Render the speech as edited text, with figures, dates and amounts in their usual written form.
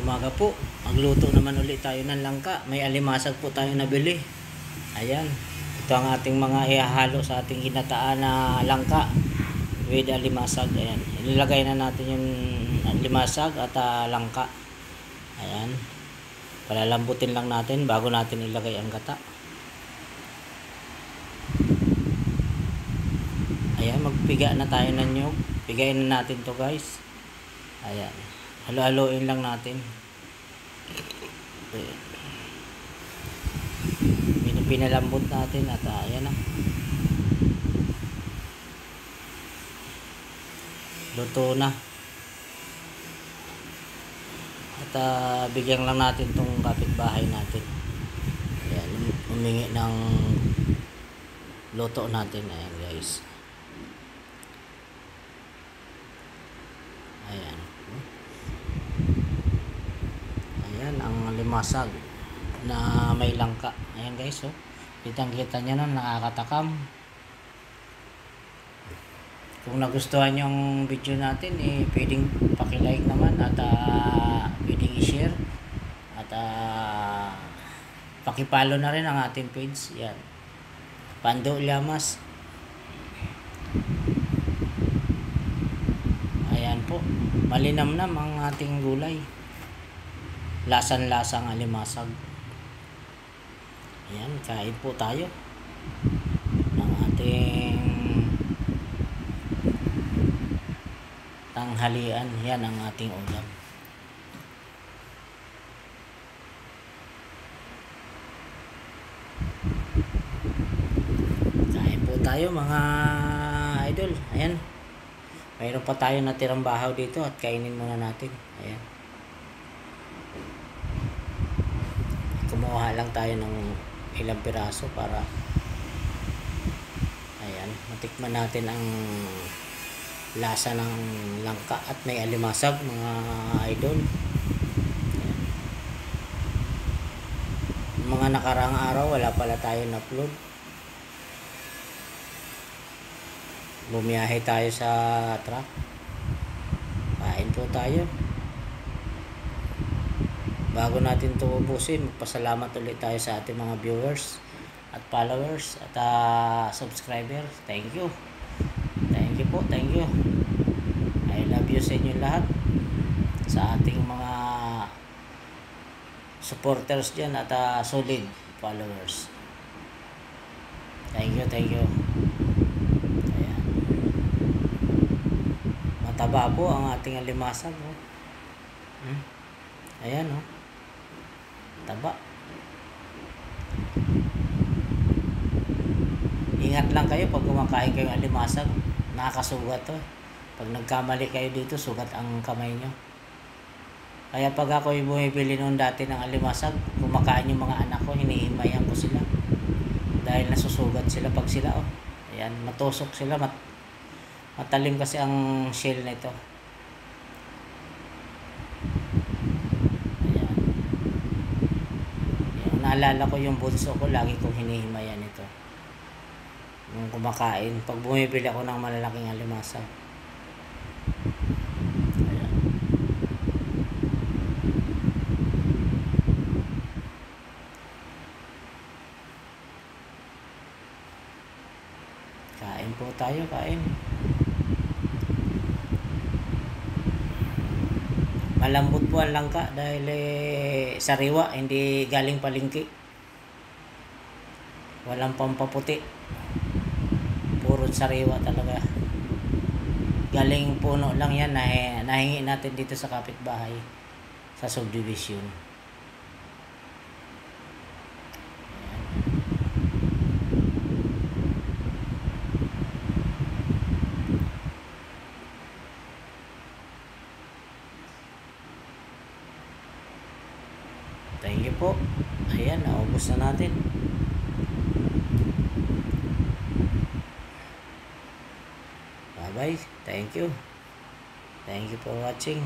umaga po. Magluto naman ulit tayo ng langka. May alimasag po tayo nabili. Ayan. Ito ang ating mga ihahalo sa ating hinataan na langka with alimasag. Ayan. Ilalagay na natin yung alimasag at langka. Ayan. Palalambutin lang natin bago natin ilagay ang gata. Ayan. Magpiga na tayo ng nyug. Pigayin na natin to, guys. Ayan. Halo-haloin lang natin. Pinalambot natin at ayan na. Luto na. At bigyan lang natin tong kapitbahay natin. Ayan, humingi ng luto natin. Ayan, guys. Ayan. Ayan ang limasag na may langka. Ayan, guys, oh. Kitang-kita nyo na, nakakatakam. Kung nagustuhan yung video natin, pwedeng paki-like naman at pwedeng i-share at paki-follow na rin ang ating page. Yan. Pando Llamas. Ayan po. Malinamnam ang ating gulay. Lasan-lasang alimasag. Ayan, kain po tayo ng ating tanghalian. Yan ang ating ulam. Kain po tayo, mga idol. Ayan. Mayroon pa tayo natirang bahaw dito at kainin muna natin. Ayan. Kumuha lang tayo ng ilang piraso para ayan, matikman natin ang lasa ng langka at may alimasag, mga idol. Ayan. Mga nakaraang araw wala pala tayo na-upload. Bumiyahe tayo sa truck. Kain po tayo. Bago natin ito ubusin, magpasalamat ulit tayo sa ating mga viewers at followers at subscribers. Thank you. Thank you po. Thank you. I love you sa inyo lahat. Sa ating mga supporters dyan at solid followers. Thank you. Thank you. Ayan. Mataba po ang ating alimasag. Oh. Ayan, oh. Taba. Ingat lang kayo pag kumakain kayo ng alimasag. Nakakasugat to. Pag nagkamali kayo dito, sugat ang kamay nyo. Kaya pag ako yung bumibili noon dati ng alimasag, kumakain yung mga anak ko, hinihimayan ko sila. Dahil nasusugat sila pag sila, oh. Ayan, matusok sila. Matalim kasi ang shell nito. Naalala ko yung bunso ko, lagi kong hinihimayan ito nung kumakain pag bumibili ako ng malalaking alimasag. Ayan. Kain po tayo, kain. Malambot po ang langka dahil sariwa, hindi galing palengke. Walang pampaputi. Puro sariwa talaga. Galing puno lang yan, nahingi natin dito sa kapitbahay sa subdivision. Thank you po. Ayan, naubos na natin. Bye-bye. Thank you. Thank you for watching.